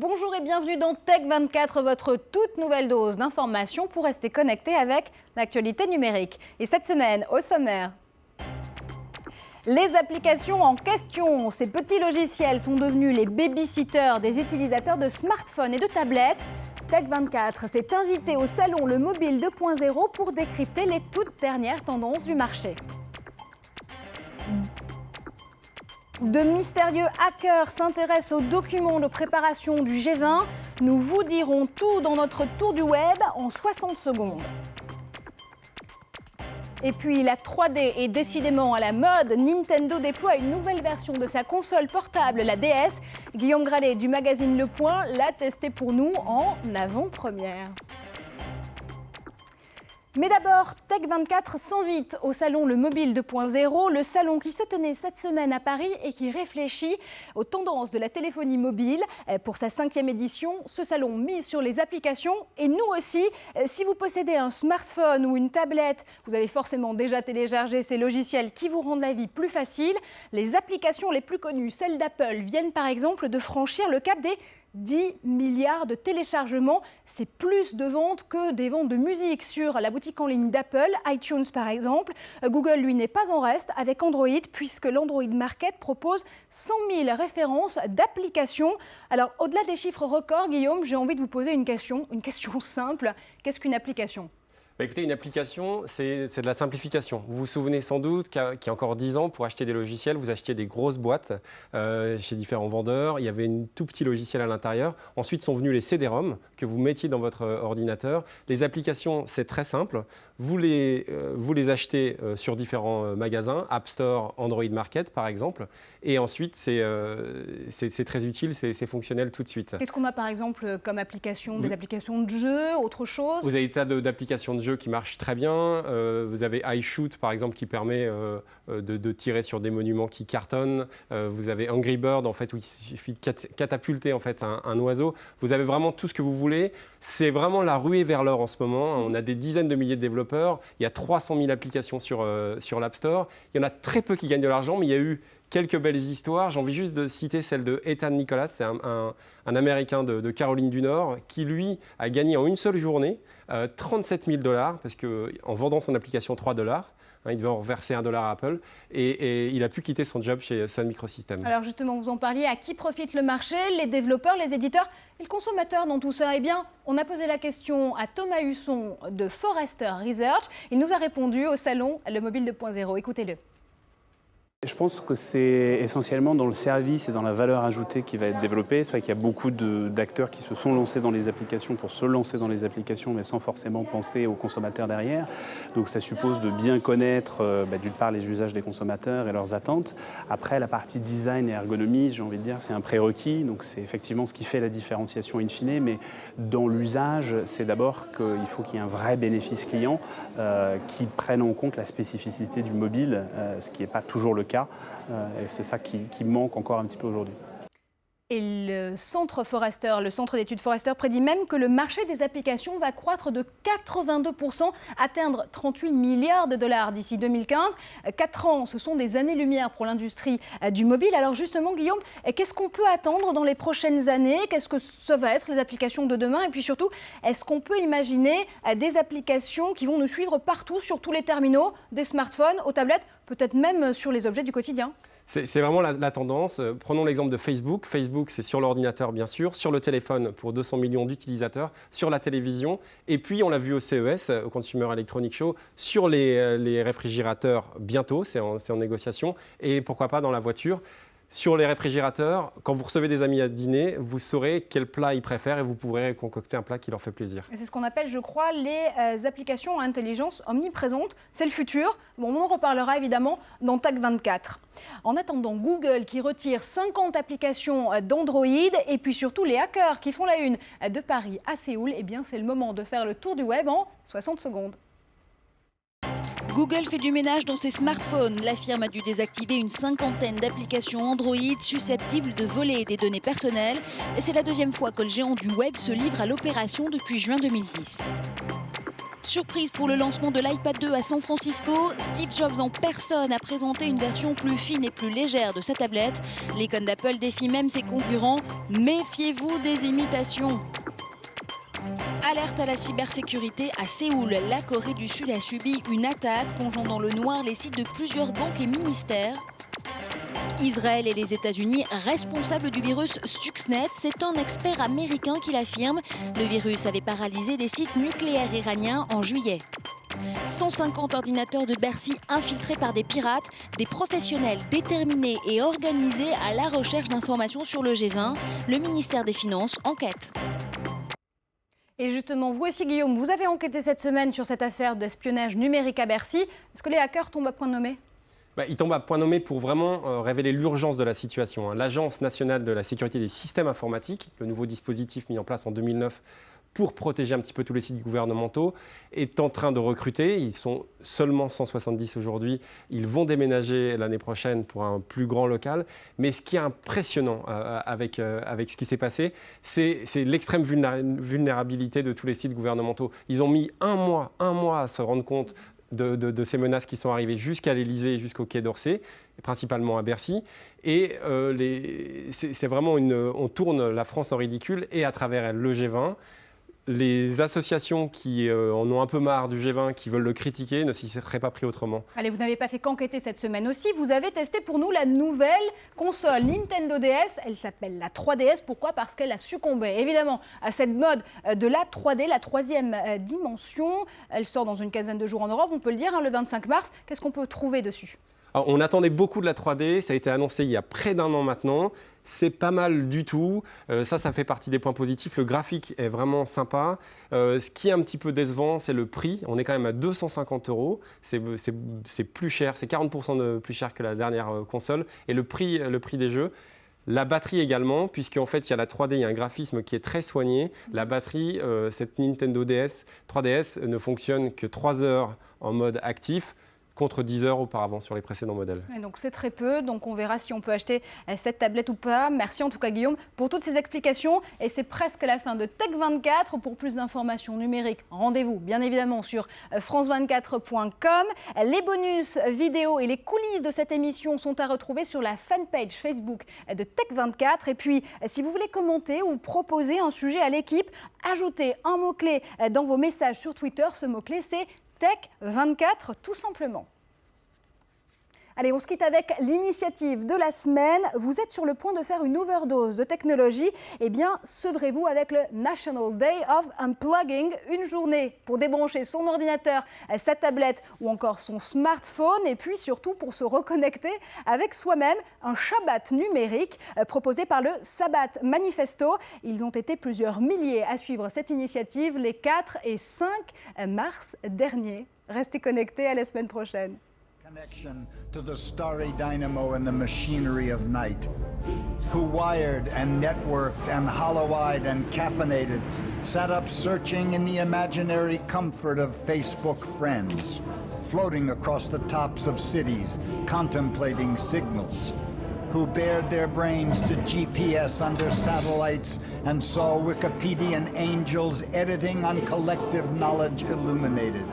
Bonjour et bienvenue dans Tech24, votre toute nouvelle dose d'informations pour rester connecté avec l'actualité numérique. Et cette semaine, au sommaire, les applications en question. Ces petits logiciels sont devenus les babysitters des utilisateurs de smartphones et de tablettes. Tech24 s'est invité au salon Le Mobile 2.0 pour décrypter les toutes dernières tendances du marché. De mystérieux hackers s'intéressent aux documents de préparation du G20. Nous vous dirons tout dans notre tour du web en 60 secondes. Et puis la 3D est décidément à la mode. Nintendo déploie une nouvelle version de sa console portable, la DS. Guillaume Gralet du magazine Le Point l'a testé pour nous en avant-première. Mais d'abord, Tech24 s'invite au salon Le Mobile 2.0, le salon qui se tenait cette semaine à Paris et qui réfléchit aux tendances de la téléphonie mobile. Pour sa 5e édition, ce salon mise sur les applications et nous aussi. Si vous possédez un smartphone ou une tablette, vous avez forcément déjà téléchargé ces logiciels qui vous rendent la vie plus facile. Les applications les plus connues, celles d'Apple, viennent par exemple de franchir le cap des 10 milliards de téléchargements, c'est plus de ventes que des ventes de musique sur la boutique en ligne d'Apple, iTunes par exemple. Google, lui, n'est pas en reste avec Android, puisque l'Android Market propose 100 000 références d'applications. Alors, au-delà des chiffres records, Guillaume, j'ai envie de vous poser une question simple. Qu'est-ce qu'une application ? Écoutez, une application, c'est de la simplification. Vous vous souvenez sans doute qu'il y a encore 10 ans, pour acheter des logiciels, vous achetiez des grosses boîtes chez différents vendeurs. Il y avait un tout petit logiciel à l'intérieur. Ensuite sont venus les CD-ROM que vous mettiez dans votre ordinateur. Les applications, c'est très simple. Vous les achetez sur différents magasins, App Store, Android Market par exemple. Et ensuite, c'est très utile, c'est fonctionnel tout de suite. Qu'est-ce qu'on a par exemple comme application ? Des applications de jeux, autre chose ? Vous avez des tas d'applications de jeux qui marchent très bien. Vous avez iShoot par exemple qui permet de tirer sur des monuments qui cartonnent. Vous avez Angry Bird en fait où il suffit de catapulter en fait un oiseau. Vous avez vraiment tout ce que vous voulez. C'est vraiment la ruée vers l'or en ce moment. On a des dizaines de milliers de développeurs. Il y a 300 000 applications sur l'App Store. Il y en a très peu qui gagnent de l'argent, mais il y a eu quelques belles histoires. J'ai envie juste de citer celle de Ethan Nicholas, c'est un Américain de Caroline du Nord qui, lui, a gagné en une seule journée 37 000 $, parce qu'en vendant son application $3, il devait en reverser $1 à Apple, et il a pu quitter son job chez Sun Microsystems. Alors justement, vous en parliez, à qui profite le marché ? Les développeurs, les éditeurs et le consommateur dans tout ça ? Eh bien, on a posé la question à Thomas Husson de Forrester Research. Il nous a répondu au salon Le Mobile 2.0. Écoutez-le. Je pense que c'est essentiellement dans le service et dans la valeur ajoutée qui va être développée. C'est vrai qu'il y a beaucoup d'acteurs qui se sont lancés dans les applications pour se lancer dans les applications, mais sans forcément penser aux consommateurs derrière. Donc ça suppose de bien connaître d'une part les usages des consommateurs et leurs attentes. Après, la partie design et ergonomie, j'ai envie de dire, c'est un prérequis. Donc c'est effectivement ce qui fait la différenciation in fine. Mais dans l'usage, c'est d'abord qu'il faut qu'il y ait un vrai bénéfice client qui prenne en compte la spécificité du mobile, ce qui n'est pas toujours le cas. Et c'est ça qui manque encore un petit peu aujourd'hui. Et le centre d'études Forrester prédit même que le marché des applications va croître de 82%, atteindre 38 milliards de dollars d'ici 2015. 4 ans, ce sont des années-lumière pour l'industrie du mobile. Alors justement, Guillaume, qu'est-ce qu'on peut attendre dans les prochaines années ? Qu'est-ce que ça va être, les applications de demain ? Et puis surtout, est-ce qu'on peut imaginer des applications qui vont nous suivre partout, sur tous les terminaux, des smartphones, aux tablettes, peut-être même sur les objets du quotidien ? C'est vraiment la tendance. Prenons l'exemple de Facebook. Facebook, c'est sur l'ordinateur, bien sûr, sur le téléphone pour 200 millions d'utilisateurs, sur la télévision. Et puis, on l'a vu au CES, au Consumer Electronics Show, sur les réfrigérateurs bientôt, c'est en négociation. Et pourquoi pas dans la voiture. Sur les réfrigérateurs, quand vous recevez des amis à dîner, vous saurez quel plat ils préfèrent et vous pourrez concocter un plat qui leur fait plaisir. Et c'est ce qu'on appelle, je crois, les applications à intelligence omniprésente. C'est le futur. Bon, on en reparlera évidemment dans Tech24. En attendant, Google qui retire 50 applications d'Android et puis surtout les hackers qui font la une de Paris à Séoul, eh bien c'est le moment de faire le tour du web en 60 secondes. Google fait du ménage dans ses smartphones. La firme a dû désactiver une 50aine d'applications Android susceptibles de voler des données personnelles. Et c'est la 2e fois que le géant du web se livre à l'opération depuis juin 2010. Surprise pour le lancement de l'iPad 2 à San Francisco, Steve Jobs en personne a présenté une version plus fine et plus légère de sa tablette. L'icône d'Apple défie même ses concurrents. Méfiez-vous des imitations. Alerte à la cybersécurité à Séoul. La Corée du Sud a subi une attaque plongeant dans le noir les sites de plusieurs banques et ministères. Israël et les États-Unis responsables du virus Stuxnet, c'est un expert américain qui l'affirme. Le virus avait paralysé des sites nucléaires iraniens en juillet. 150 ordinateurs de Bercy infiltrés par des pirates, des professionnels déterminés et organisés à la recherche d'informations sur le G20. Le ministère des Finances enquête. Et justement, vous aussi Guillaume, vous avez enquêté cette semaine sur cette affaire d'espionnage numérique à Bercy. Est-ce que les hackers tombent à point nommé ? Il tombe à point nommé pour vraiment révéler l'urgence de la situation. L'Agence nationale de la sécurité des systèmes informatiques, le nouveau dispositif mis en place en 2009 pour protéger un petit peu tous les sites gouvernementaux, est en train de recruter. Ils sont seulement 170 aujourd'hui. Ils vont déménager l'année prochaine pour un plus grand local. Mais ce qui est impressionnant avec ce qui s'est passé, c'est l'extrême vulnérabilité de tous les sites gouvernementaux. Ils ont mis un mois à se rendre compte de ces menaces qui sont arrivées jusqu'à l'Élysée, jusqu'au Quai d'Orsay, et principalement à Bercy. Et c'est vraiment on tourne la France en ridicule, et à travers elle, le G20. Les associations qui en ont un peu marre du G20, qui veulent le critiquer, ne s'y seraient pas pris autrement. Allez, vous n'avez pas fait qu'enquêter cette semaine aussi. Vous avez testé pour nous la nouvelle console Nintendo DS. Elle s'appelle la 3DS. Pourquoi ? Parce qu'elle a succombé, évidemment, à cette mode de la 3D, la troisième dimension. Elle sort dans une quinzaine de jours en Europe, on peut le dire, le 25 mars. Qu'est-ce qu'on peut trouver dessus ? Alors, on attendait beaucoup de la 3D. Ça a été annoncé il y a près d'un an maintenant. C'est pas mal du tout. Ça fait partie des points positifs. Le graphique est vraiment sympa. Ce qui est un petit peu décevant, c'est le prix. On est quand même à 250 €. C'est plus cher. C'est 40% de plus cher que la dernière console. Et le prix des jeux. La batterie également, puisqu'en fait, il y a la 3D, il y a un graphisme qui est très soigné. La batterie, cette Nintendo 3DS ne fonctionne que 3 heures en mode actif, contre 10 heures auparavant sur les précédents modèles. Et donc c'est très peu, donc on verra si on peut acheter cette tablette ou pas. Merci en tout cas Guillaume pour toutes ces explications. Et c'est presque la fin de Tech24. Pour plus d'informations numériques, rendez-vous bien évidemment sur france24.com. Les bonus vidéos et les coulisses de cette émission sont à retrouver sur la fanpage Facebook de Tech24. Et puis si vous voulez commenter ou proposer un sujet à l'équipe, ajoutez un mot-clé dans vos messages sur Twitter. Ce mot-clé c'est Tech24 tout simplement. Allez, on se quitte avec l'initiative de la semaine. Vous êtes sur le point de faire une overdose de technologie. Eh bien, sevrez-vous avec le National Day of Unplugging. Une journée pour débrancher son ordinateur, sa tablette ou encore son smartphone. Et puis surtout pour se reconnecter avec soi-même. Un Shabbat numérique proposé par le Sabbat Manifesto. Ils ont été plusieurs milliers à suivre cette initiative les 4 et 5 mars dernier. Restez connectés, à la semaine prochaine. Connection to the starry dynamo and the machinery of night, who wired and networked and hollow-eyed and caffeinated, sat up searching in the imaginary comfort of Facebook friends, floating across the tops of cities, contemplating signals, who bared their brains to GPS under satellites and saw Wikipedian angels editing on collective knowledge illuminated.